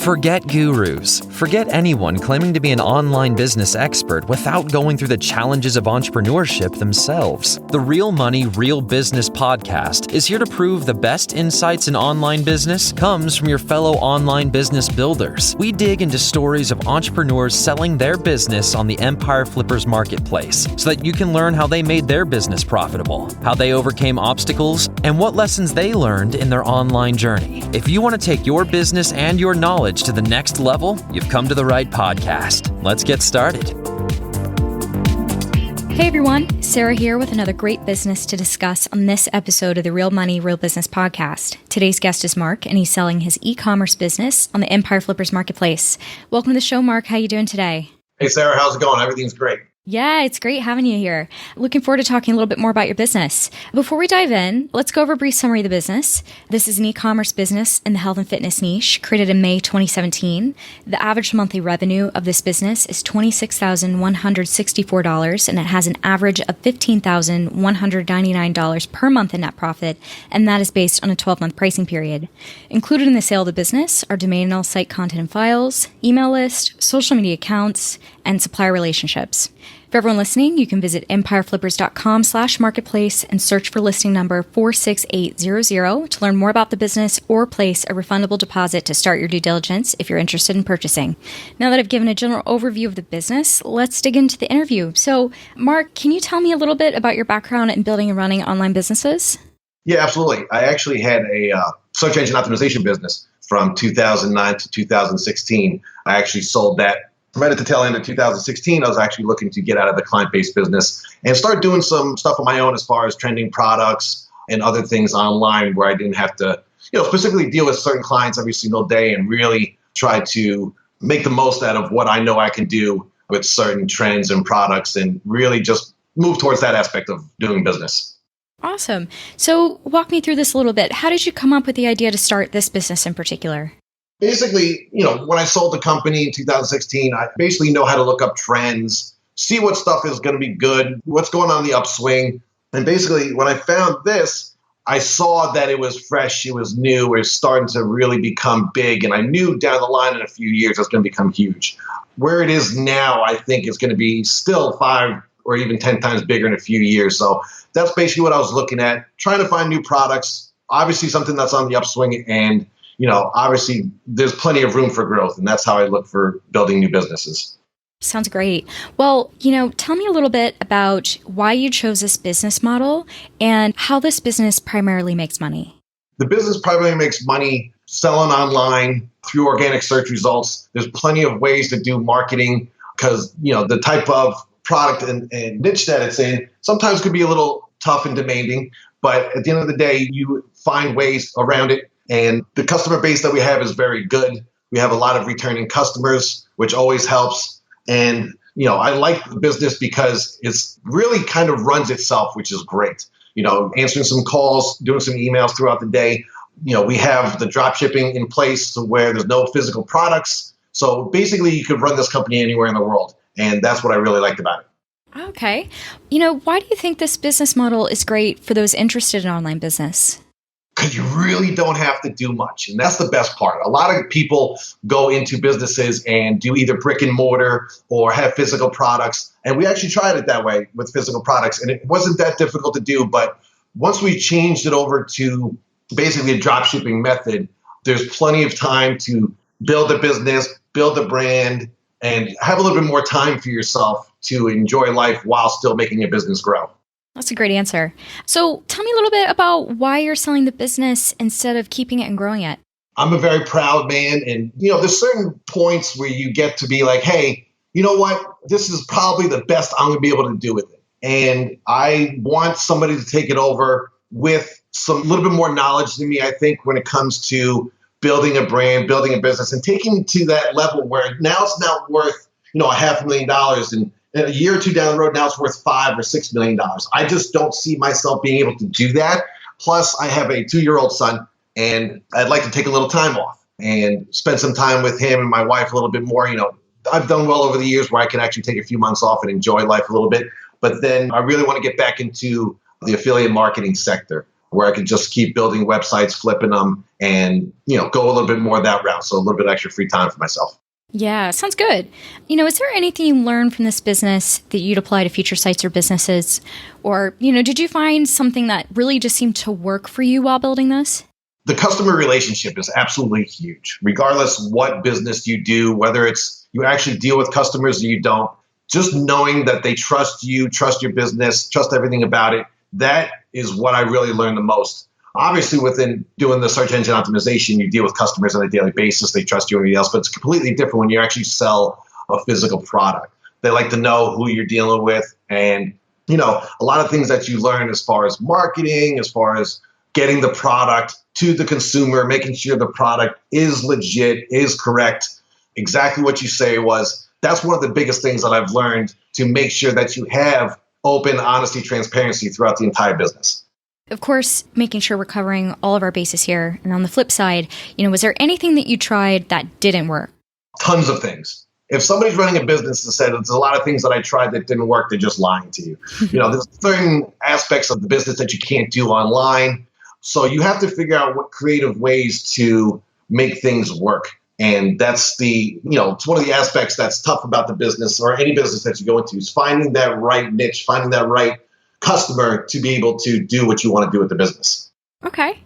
Forget gurus. Forget anyone claiming to be an online business expert without going through the challenges of entrepreneurship themselves. The Real Money, Real Business podcast is here to prove the best insights in online business comes from your fellow online business builders. We dig into stories of entrepreneurs selling their business on the Empire Flippers marketplace so that you can learn how they made their business profitable, how they overcame obstacles, and what lessons they learned in their online journey. If you want to take your business and your knowledge to the next level, you've come to the right podcast. Let's get started. Hey everyone, Sarah here with another great business to discuss on this episode of the Real Money, Real Business podcast. Today's guest is Mark, and he's selling his e-commerce business on the Empire Flippers marketplace. Welcome to the show, Mark. How you doing today? Hey Sarah, how's it going? Everything's great. Yeah, it's great having you here. Looking forward to talking a little bit more about your business. Before we dive in, let's go over a brief summary of the business. This is an e-commerce business in the health and fitness niche, created in May 2017. The average monthly revenue of this business is $26,164, and it has an average of $15,199 per month in net profit, and that is based on a 12-month pricing period. Included in the sale of the business are domain and all site content and files, email list, social media accounts, and supplier relationships. For everyone listening, you can visit empireflippers.com/marketplace and search for listing number 46800 to learn more about the business or place a refundable deposit to start your due diligence if you're interested in purchasing. Now that I've given a general overview of the business, let's dig into the interview. So, Mark, can you tell me a little bit about your background in building and running online businesses? Yeah, absolutely. I actually had a search engine optimization business from 2009 to 2016. I actually sold that. Right at the tail end of 2016, I was actually looking to get out of the client-based business and start doing some stuff on my own as far as trending products and other things online where I didn't have to, specifically deal with certain clients every single day and really try to make the most out of what I know I can do with certain trends and products and really just move towards that aspect of doing business. Awesome. So walk me through this a little bit. How did you come up with the idea to start this business in particular? Basically, when I sold the company in 2016, I basically know how to look up trends, see what stuff is going to be good, what's going on in the upswing. And basically, when I found this, I saw that it was fresh, it was new, it was starting to really become big. And I knew down the line in a few years, it's going to become huge. Where it is now, I think it's going to be still 5 or even 10 times bigger in a few years. So that's basically what I was looking at, trying to find new products, obviously something that's on the upswing and obviously there's plenty of room for growth, and that's how I look for building new businesses. Sounds great. Well, tell me a little bit about why you chose this business model and how this business primarily makes money. The business primarily makes money selling online through organic search results. There's plenty of ways to do marketing because, the type of product and niche that it's in sometimes could be a little tough and demanding, but at the end of the day, you find ways around it. And the customer base that we have is very good. We have a lot of returning customers, which always helps. And, I like the business because it's really kind of runs itself, which is great. Answering some calls, doing some emails throughout the day. We have the drop shipping in place to where there's no physical products. So basically, you could run this company anywhere in the world. And that's what I really liked about it. Okay. Why do you think this business model is great for those interested in online business? Because you really don't have to do much. And that's the best part. A lot of people go into businesses and do either brick and mortar or have physical products. And we actually tried it that way with physical products. And it wasn't that difficult to do. But once we changed it over to basically a drop shipping method, there's plenty of time to build a business, build a brand, and have a little bit more time for yourself to enjoy life while still making your business grow. That's a great answer. So tell me a little bit about why you're selling the business instead of keeping it and growing it. I'm a very proud man. And, there's certain points where you get to be like, hey, you know what? This is probably the best I'm going to be able to do with it. And I want somebody to take it over with some little bit more knowledge than me, I think, when it comes to building a brand, building a business, and taking it to that level where now it's not worth, $500,000 and a year or two down the road, now it's worth $5 or $6 million. I just don't see myself being able to do that. Plus, I have a 2-year-old son, and I'd like to take a little time off and spend some time with him and my wife a little bit more. I've done well over the years where I can actually take a few months off and enjoy life a little bit. But then I really want to get back into the affiliate marketing sector. where I could just keep building websites, flipping them, and go a little bit more that route. So a little bit extra free time for myself. Yeah, sounds good. Is there anything you learned from this business that you'd apply to future sites or businesses? Or, did you find something that really just seemed to work for you while building this? The customer relationship is absolutely huge, regardless what business you do, whether it's you actually deal with customers or you don't. Just knowing that they trust you, trust your business, trust everything about it, that is what I really learned the most. Obviously, within doing the search engine optimization, you deal with customers on a daily basis. They trust you and everything else, but it's completely different when you actually sell a physical product. They like to know who you're dealing with. And, a lot of things that you learn as far as marketing, as far as getting the product to the consumer, making sure the product is legit, is correct, exactly what you say it was. That's one of the biggest things that I've learned, to make sure that you have open, honesty, transparency throughout the entire business. Of course, making sure we're covering all of our bases here. And on the flip side, was there anything that you tried that didn't work? Tons of things. If somebody's running a business and said, there's a lot of things that I tried that didn't work, they're just lying to you. There's certain aspects of the business that you can't do online. So you have to figure out what creative ways to make things work. And that's it's one of the aspects that's tough about the business, or any business that you go into, is finding that right niche, finding that right customer to be able to do what you want to do with the business. Okay.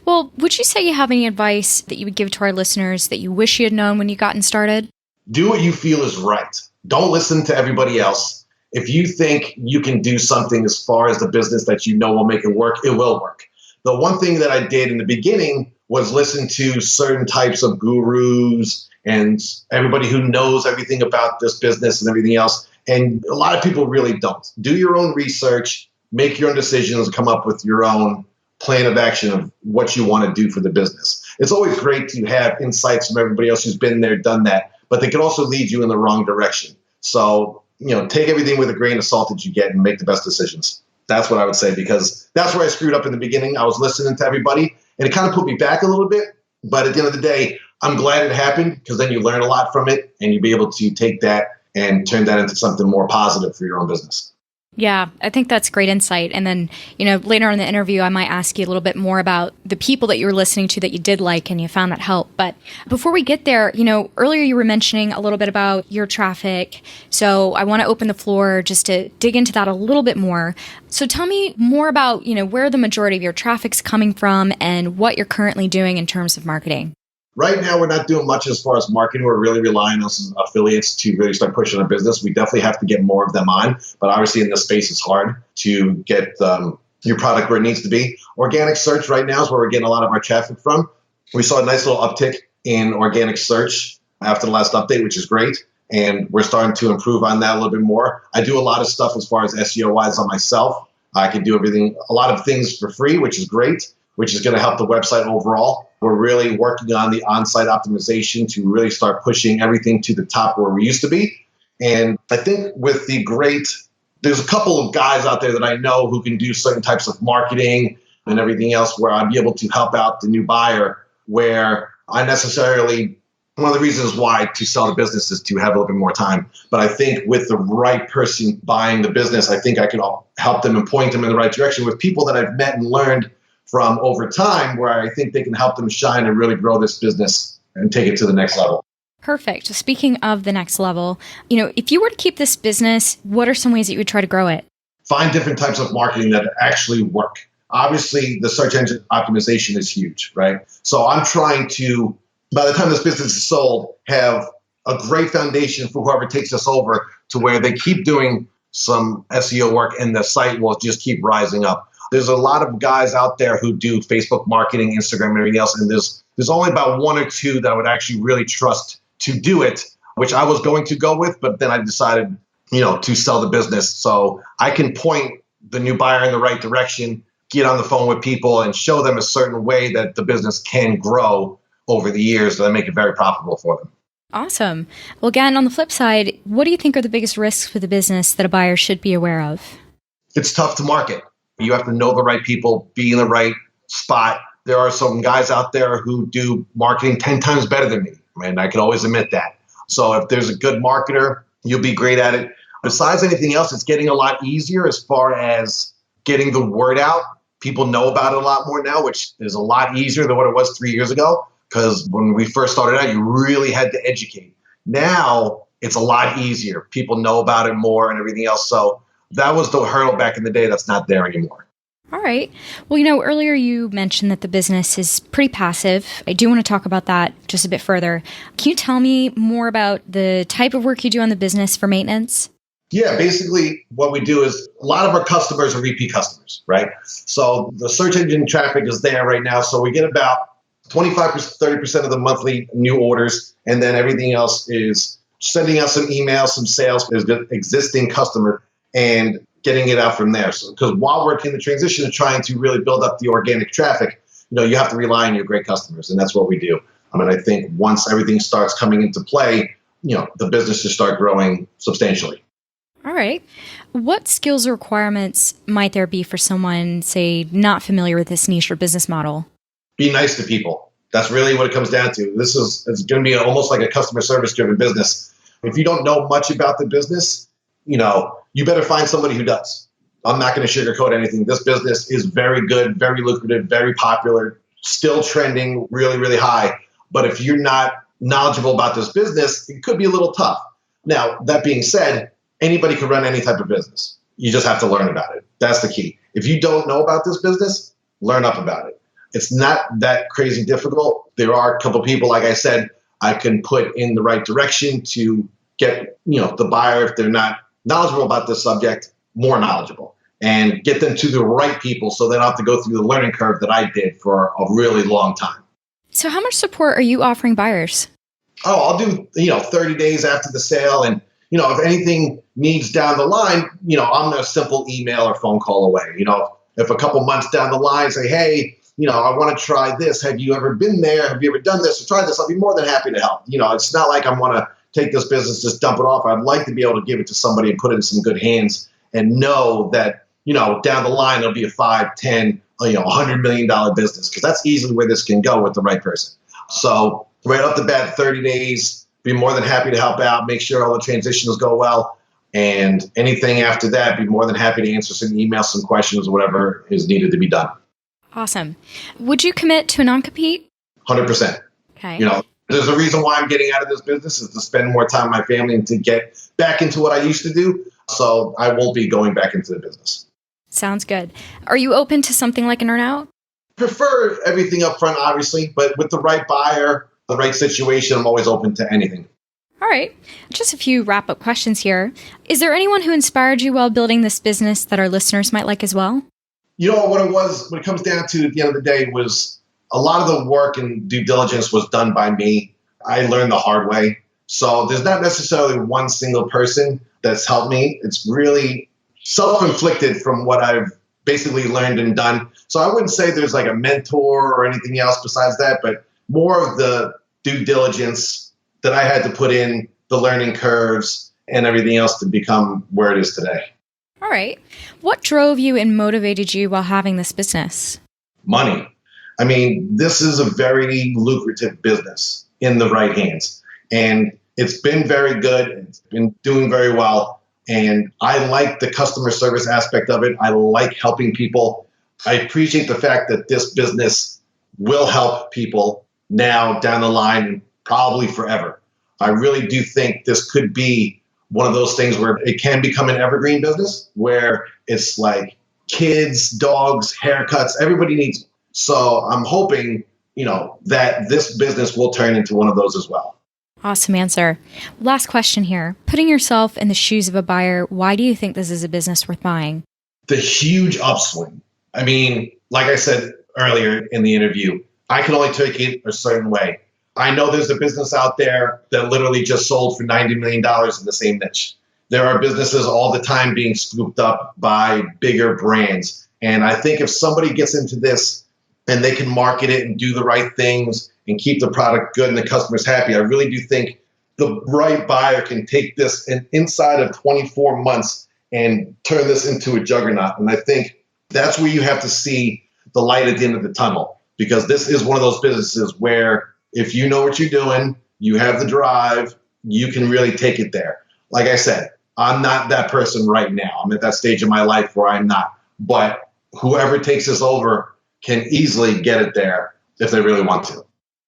Well, would you say you have any advice that you would give to our listeners that you wish you had known when you gotten started? Do what you feel is right. Don't listen to everybody else. If you think you can do something as far as the business that will make it work, it will work. The one thing that I did in the beginning was listen to certain types of gurus and everybody who knows everything about this business and everything else. And a lot of people really don't. Do your own research, make your own decisions, come up with your own plan of action of what you want to do for the business. It's always great to have insights from everybody else who's been there, done that, but they can also lead you in the wrong direction. So, take everything with a grain of salt that you get and make the best decisions. That's what I would say, because that's where I screwed up in the beginning. I was listening to everybody, and it kind of put me back a little bit. But at the end of the day, I'm glad it happened, because then you learn a lot from it, and you'll be able to take that and turn that into something more positive for your own business. Yeah, I think that's great insight. And then, later on in the interview, I might ask you a little bit more about the people that you were listening to that you did like and you found that helped. But before we get there, earlier you were mentioning a little bit about your traffic. So I want to open the floor just to dig into that a little bit more. So tell me more about, where the majority of your traffic's coming from and what you're currently doing in terms of marketing. Right now, we're not doing much as far as marketing. We're really relying on some affiliates to really start pushing our business. We definitely have to get more of them on, but obviously in this space, it's hard to get your product where it needs to be. Organic search right now is where we're getting a lot of our traffic from. We saw a nice little uptick in organic search after the last update, which is great. And we're starting to improve on that a little bit more. I do a lot of stuff as far as SEO-wise on myself. I can do a lot of things for free, which is great, which is going to help the website overall. We're really working on the on-site optimization to really start pushing everything to the top where we used to be. And I think there's a couple of guys out there that I know who can do certain types of marketing and everything else, where I'd be able to help out the new buyer, where one of the reasons why to sell the business is to have a little bit more time. But I think with the right person buying the business, I think I can help them and point them in the right direction with people that I've met and learned from over time, where I think they can help them shine and really grow this business and take it to the next level. Perfect. So speaking of the next level, if you were to keep this business, what are some ways that you would try to grow it? Find different types of marketing that actually work. Obviously, the search engine optimization is huge, right? So I'm trying to, by the time this business is sold, have a great foundation for whoever takes us over, to where they keep doing some SEO work and the site will just keep rising up. There's a lot of guys out there who do Facebook marketing, Instagram, and everything else. And there's only about one or two that I would actually really trust to do it, which I was going to go with, but then I decided, to sell the business. So I can point the new buyer in the right direction, get on the phone with people and show them a certain way that the business can grow over the years that make it very profitable for them. Awesome. Well, again, on the flip side, what do you think are the biggest risks for the business that a buyer should be aware of? It's tough to market. You have to know the right people, be in the right spot. There are some guys out there who do marketing 10 times better than me, and I can always admit that. So if there's a good marketer, you'll be great at it. Besides anything else, it's getting a lot easier as far as getting the word out. People know about it a lot more now, which is a lot easier than what it was 3 years ago. Because when we first started out, you really had to educate. Now it's a lot easier. People know about it more and everything else. So that was the hurdle back in the day that's not there anymore. All right. Well, earlier you mentioned that the business is pretty passive. I do want to talk about that just a bit further. Can you tell me more about the type of work you do on the business for maintenance? Yeah, basically what we do is a lot of our customers are repeat customers, right? So the search engine traffic is there right now. So we get about 25%, 30% of the monthly new orders, and then everything else is sending out some emails, some sales to the existing customer and getting it out from there. So, because while we're in the transition of trying to really build up the organic traffic, you have to rely on your great customers, and that's what we do. I think once everything starts coming into play, the business should start growing substantially. All right. What skills or requirements might there be for someone, say, not familiar with this niche or business model? Be nice to people. That's really what it comes down to. It's going to be almost like a customer service driven business. If you don't know much about the business, you better find somebody who does. I'm not going to sugarcoat anything. This business is very good, very lucrative, very popular, still trending really, really high. But if you're not knowledgeable about this business, it could be a little tough. Now, that being said, anybody can run any type of business. You just have to learn about it. That's the key. If you don't know about this business, learn up about it. It's not that crazy difficult. There are a couple of people, like I said, I can put in the right direction to get, the buyer, if they're not knowledgeable about this subject, more knowledgeable, and get them to the right people so they don't have to go through the learning curve that I did for a really long time. So how much support are you offering buyers? Oh, I'll do, 30 days after the sale. And, if anything needs down the line, I'm a simple email or phone call away. If a couple months down the line, say, hey, I want to try this. Have you ever been there? Have you ever done this or tried this? I'll be more than happy to help. It's not like I want to take this business, just dump it off. I'd like to be able to give it to somebody and put it in some good hands and know that, down the line, it'll be a 5, 10, $100 million business, because that's easily where this can go with the right person. So right off the bat, 30 days, be more than happy to help out, make sure all the transitions go well. And anything after that, be more than happy to answer some emails, some questions, whatever is needed to be done. Awesome. Would you commit to a non-compete? 100%. Okay. There's a reason why I'm getting out of this business is to spend more time with my family and to get back into what I used to do. So I won't be going back into the business. Sounds good. Are you open to something like an earn-out? Prefer everything up front, obviously, but with the right buyer, the right situation, I'm always open to anything. All right. Just a few wrap-up questions here. Is there anyone who inspired you while building this business that our listeners might like as well? What it comes down to at the end of the day was a lot of the work and due diligence was done by me. I learned the hard way. So there's not necessarily one single person that's helped me. It's really self-inflicted from what I've basically learned and done. So I wouldn't say there's like a mentor or anything else besides that, but more of the due diligence that I had to put in, the learning curves and everything else to become where it is today. All right. What drove you and motivated you while having this business? Money. This is a very lucrative business in the right hands. And it's been very good. It's been doing very well. And I like the customer service aspect of it. I like helping people. I appreciate the fact that this business will help people now, down the line, and probably forever. I really do think this could be one of those things where it can become an evergreen business where it's like kids, dogs, haircuts, everybody needs them. So I'm hoping, that this business will turn into one of those as well. Awesome answer. Last question here. Putting yourself in the shoes of a buyer, why do you think this is a business worth buying? The huge upswing. Like I said earlier in the interview, I can only take it a certain way. I know there's a business out there that literally just sold for $90 million in the same niche. There are businesses all the time being scooped up by bigger brands. And I think if somebody gets into this and they can market it and do the right things and keep the product good and the customers happy, I really do think the right buyer can take this and inside of 24 months and turn this into a juggernaut. And I think that's where you have to see the light at the end of the tunnel, because this is one of those businesses where if you know what you're doing, you have the drive, you can really take it there. Like I said, I'm not that person right now. I'm at that stage of my life where I'm not. But whoever takes this over can easily get it there if they really want to.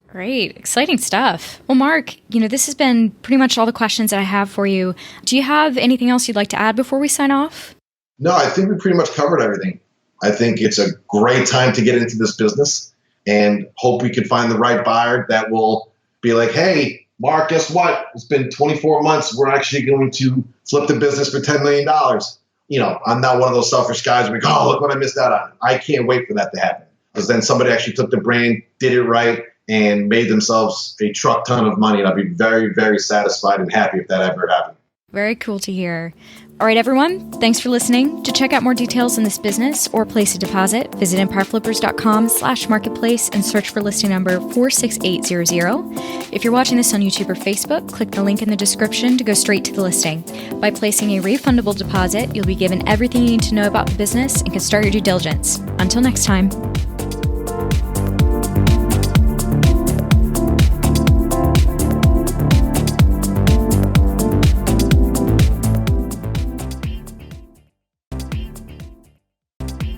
Great. Exciting stuff. Well, Mark, this has been pretty much all the questions that I have for you. Do you have anything else you'd like to add before we sign off? No, I think we pretty much covered everything. I think it's a great time to get into this business and hope we can find the right buyer that will be like, hey, Mark, guess what? It's been 24 months. We're actually going to flip the business for $10 million. I'm not one of those selfish guys who are like, oh, look what I missed out on. I can't wait for that to happen. Because then somebody actually took the brand, did it right, and made themselves a truck ton of money. And I'll be very, very satisfied and happy if that ever happened. Very cool to hear. All right, everyone, thanks for listening. To check out more details on this business or place a deposit, visit empireflippers.com/marketplace and search for listing number 46800. If you're watching this on YouTube or Facebook, click the link in the description to go straight to the listing. By placing a refundable deposit, you'll be given everything you need to know about the business and can start your due diligence. Until next time.